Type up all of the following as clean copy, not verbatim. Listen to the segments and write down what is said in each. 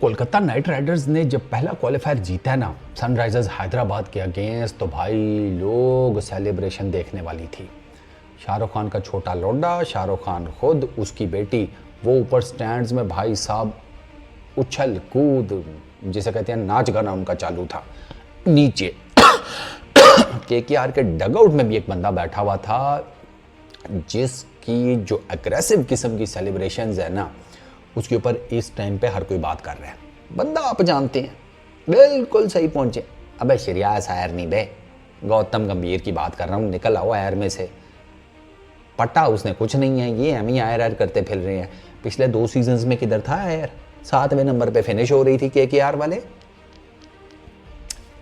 Kolkata night Riders ने जब पहला क्वालिफायर जीता है ना सनराइजर्स हैदराबाद के अगेंस्ट, तो भाई लोग सेलिब्रेशन देखने वाली थी। शाहरुख खान का छोटा लौंडा, शाहरुख खान खुद, उसकी बेटी, वो ऊपर स्टैंड्स में भाई साहब उछल कूद, जिसे कहते हैं नाच गाना उनका चालू था। नीचे केकेआर के डगआउट में भी एक बंदा बैठा हुआ था जिसकी जो एग्रेसिव किस्म की सेलिब्रेशंस है ना, उसके ऊपर इस टाइम पे हर कोई बात कर रहा है। बंदा आप जानते हैं, बिल्कुल सही पहुंचे। अबे श्रेयास आयर नहीं बे, गौतम गंभीर की बात कर रहा हूँ, निकल आओ आयर में से। पट्टा उसने कुछ नहीं है, ये हम ही आयर आयर करते फिर रहे हैं। पिछले 2 सीजन्स में किधर था आयर? 7वें नंबर पे फिनिश हो रही थी केकेआर वाले।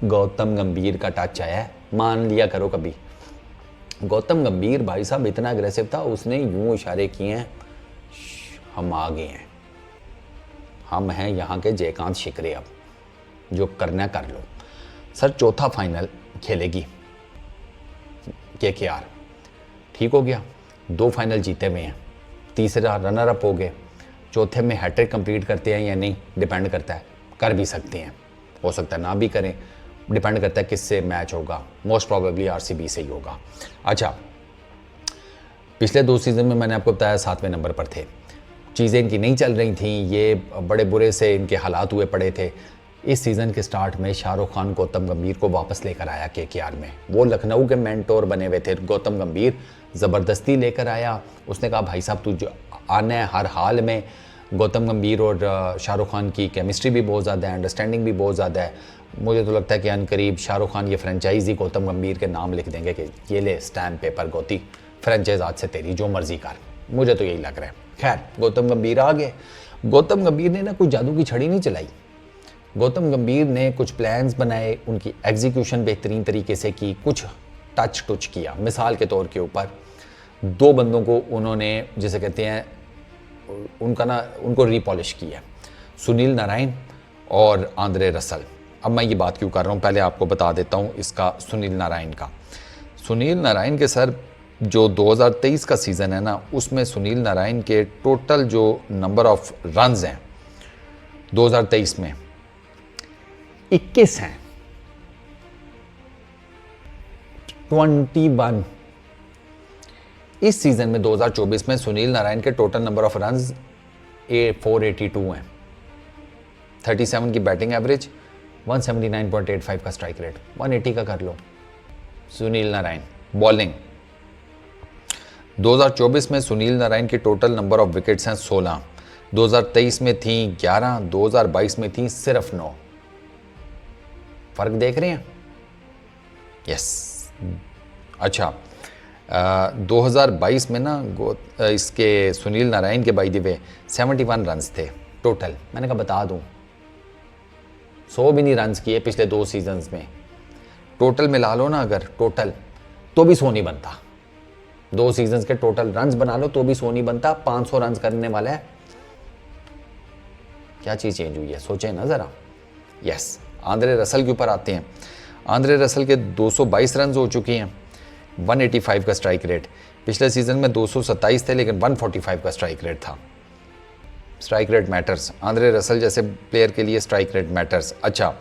गौतम गंभीर का टच आया, मान लिया करो कभी। गौतम गंभीर भाई साहब इतना अग्रेसिव था, उसने यूं इशारे किए हैं, हम आ गए हैं, हम हैं यहाँ के जयकांत शिकरे, अब जो करना कर लो। सर चौथा फाइनल खेलेगी केकेआर, ठीक हो गया, 2 फाइनल जीते हुए हैं, तीसरा रनर अप हो गए, चौथे में हैट्रिक कंप्लीट करते हैं या नहीं डिपेंड करता है, कर भी सकते हैं, हो सकता है ना भी करें, डिपेंड करता है किससे मैच होगा, मोस्ट प्रोबेबली आरसीबी से ही होगा। अच्छा, पिछले 2 सीजन में मैंने आपको बताया 7वें नंबर पर थे, चीज़ें इनकी नहीं चल रही थी, ये बड़े बुरे से इनके हालात हुए पड़े थे। इस सीज़न के स्टार्ट में शाहरुख खान गौतम गंभीर को वापस लेकर आया केकेआर में। वो लखनऊ के मेंटोर बने हुए थे, गौतम गंभीर ज़बरदस्ती लेकर आया। उसने कहा भाई साहब तू आना है हर हाल में। गौतम गंभीर और शाहरुख खान की केमिस्ट्री भी बहुत ज़्यादा है, अंडरस्टैंडिंग भी बहुत ज़्यादा है। मुझे तो लगता है कि अनकरीब शाहरुख खान ये फ्रेंचाइजी गौतम गंभीर के नाम लिख देंगे कि ये ले स्टैम्प पेपर गौती, फ्रेंचाइज आज से तेरी, जो मर्जी कर। मुझे तो यही लग रहा है। खैर, गौतम गंभीर आ गए। गौतम गंभीर ने ना कोई जादू की छड़ी नहीं चलाई। गौतम गंभीर ने कुछ प्लान्स बनाए, उनकी एग्जीक्यूशन बेहतरीन तरीके से की, कुछ टच टुच किया। मिसाल के तौर के ऊपर 2 बंदों को उन्होंने, जिसे कहते हैं, उनको रीपॉलिश किया, सुनील नारायण और आंद्रे रसल। अब मैं ये बात क्यों कर रहा हूँ, पहले आपको बता देता हूँ इसका सुनील नारायण का। सुनील नारायण के सर जो 2023 का सीज़न है ना, उसमें सुनील नारायण के टोटल जो नंबर ऑफ रन्स हैं 2023 में 21 हैं, 21। इस सीज़न में 2024 में सुनील नारायण के टोटल नंबर ऑफ रन्स 482 हैं, 37 की बैटिंग एवरेज, 179.85 का स्ट्राइक रेट, 180 का कर लो। सुनील नारायण बॉलिंग 2024 में सुनील नारायण की टोटल नंबर ऑफ विकेट्स हैं 16, 2023 में थी 11, 2022 में थी सिर्फ 9। फर्क देख रहे हैं? यस। अच्छा, 2022 में ना इसके सुनील नारायण के बाय द वे 71 रन्स थे टोटल। मैंने कहा बता दूं, 100 भी नहीं रन्स किए पिछले 2 सीजन्स में। टोटल मिला लो ना अगर, टोटल तो भी 100 नहीं बनता। 2 सीजन्स के टोटल रन्स बना लो तो भी 100 नहीं बनता। 500 रन्स करने वाला है। क्या चीज़ चेंज हुई है, सोचें ना ज़रा। यस, आंद्रे रसल के ऊपर आते हैं। आंद्रे रसल के 222 रन्स हो चुके हैं, 185 का स्ट्राइक रेट। पिछले सीजन में 227 थे लेकिन 145 का स्ट्राइक रेट था। Strike rate matters, Andre Russell जैसे प्लेयर के लिए स्ट्राइक रेट मैटर्स। अच्छा,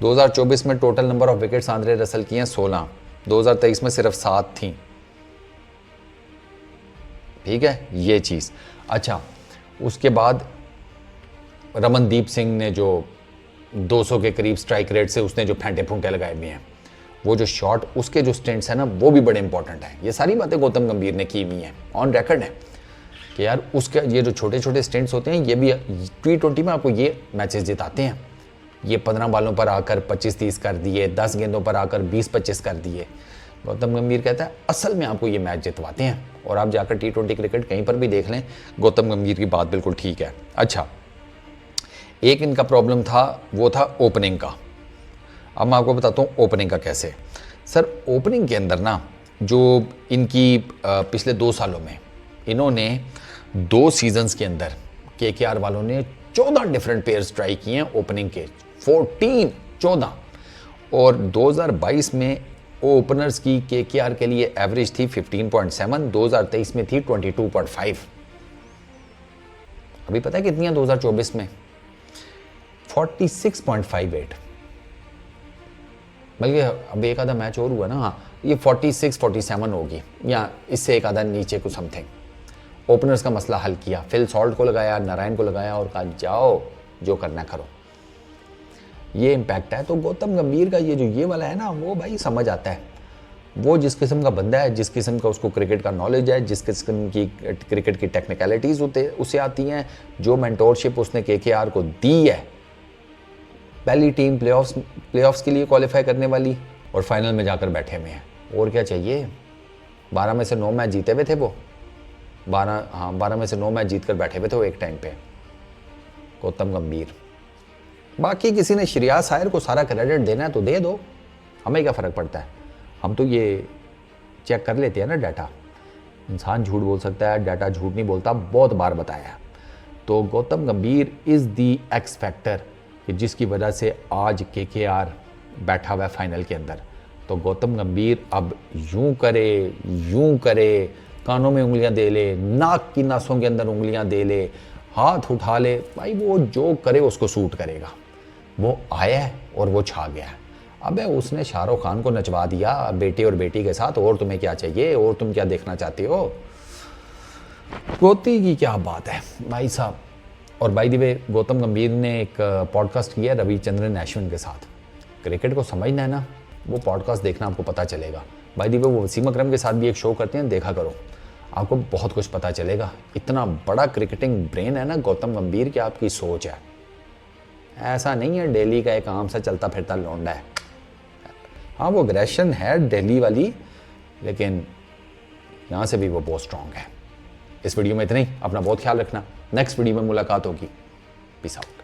2024 में total number of wickets Andre Russell की हैं 16, 2023 में सिर्फ 7 थी। ठीक है, ये चीज़। अच्छा, उसके बाद रमनदीप सिंह ने जो 200 के करीब स्ट्राइक रेट से उसने जो फेंटे फूंटे लगाए हुए हैं, वो जो शॉट, उसके जो स्टेंट्स हैं ना, वो भी बड़े इंपॉर्टेंट हैं। ये सारी बातें गौतम गंभीर ने की हुई हैं, ऑन रिकॉर्ड है कि यार उसके ये जो छोटे छोटे स्टेंट्स होते हैं, ये भी T20 में आपको ये मैचेस जिताते हैं। ये 15 बालों पर आकर 25-30 कर दिए, 10 गेंदों पर आकर 20-25 कर दिए। गौतम गंभीर कहता है असल में आपको ये मैच जितवाते हैं। और आप जाकर T20 क्रिकेट कहीं पर भी देख लें, गौतम गंभीर की बात बिल्कुल ठीक है। अच्छा, एक इनका प्रॉब्लम था, वो था ओपनिंग का। अब मैं आपको बताता हूँ ओपनिंग का कैसे। सर ओपनिंग के अंदर ना, जो इनकी पिछले 2 सालों में इन्होंने 2 सीजन्स के अंदर केकेआर वालों ने 14 डिफरेंट प्लेयर्स ट्राई किए हैं ओपनिंग के, 14। और 2022 में ओपनर्स की केकेआर के लिए एवरेज थी 15.7, 2023 में थी 22.5। अभी पता है कितनी है 2024 में? 46.58, बल्कि अब एक आधा मैच और हुआ ना, हाँ ये 46-47 होगी या इससे एक आधा नीचे कुछ समथिंग। ओपनर्स का मसला हल किया, फिल सॉल्ट को लगाया, नारायण को लगाया और कहा जाओ जो करना करो। ये इम्पैक्ट है। तो गौतम गंभीर का ये जो ये वाला है ना, वो भाई समझ आता है। वो जिस किस्म का बंदा है, जिस किस्म का उसको क्रिकेट का नॉलेज है, जिस किस्म की क्रिकेट की टेक्निकलिटीज़ उसे आती हैं, जो मेंटोरशिप उसने केकेआर को दी है, पहली टीम प्लेऑफ्स के लिए क्वालिफाई करने वाली, और फाइनल में जाकर बैठे हुए हैं। और क्या चाहिए? 12 में से 9 मैच जीते हुए थे वो, 12 में से 9 मैच जीत कर बैठे हुए थे वो एक टाइम पे, गौतम गंभीर। बाकी किसी ने श्रेयस अय्यर को सारा क्रेडिट देना है तो दे दो, हमें क्या फ़र्क पड़ता है। हम तो ये चेक कर लेते हैं ना डाटा। इंसान झूठ बोल सकता है, डाटा झूठ नहीं बोलता, बहुत बार बताया। तो गौतम गंभीर इज़ दी एक्स फैक्टर कि जिसकी वजह से आज केकेआर बैठा हुआ है फाइनल के अंदर। तो गौतम गंभीर अब यूं करे, कानों में उंगलियां दे ले, नाक की नसों के अंदर उंगलियां दे ले, हाथ उठा ले, भाई वो जो करे उसको सूट करेगा। वो आया है और वो छा गया है। अबे उसने शाहरुख खान को नचवा दिया बेटे और बेटी के साथ, और तुम्हें क्या चाहिए, और तुम क्या देखना चाहते हो? गोती की क्या बात है भाई साहब। और बाय द वे गौतम गंभीर ने एक पॉडकास्ट किया रविचंद्रन अश्विन के साथ। क्रिकेट को समझना है ना, वो पॉडकास्ट देखना, आपको पता चलेगा। बाय द वे वो वसीम अकरम के साथ भी एक शो करते हैं, देखा करो, आपको बहुत कुछ पता चलेगा। इतना बड़ा क्रिकेटिंग ब्रेन है ना गौतम गंभीर की, आपकी सोच है। ऐसा नहीं है दिल्ली का एक आम सा चलता फिरता लौंडा है। हाँ वो अग्रेशन है दिल्ली वाली, लेकिन यहाँ से भी वो बहुत स्ट्रांग है। इस वीडियो में इतना ही। अपना बहुत ख्याल रखना। नेक्स्ट वीडियो में मुलाकात होगी। Peace out.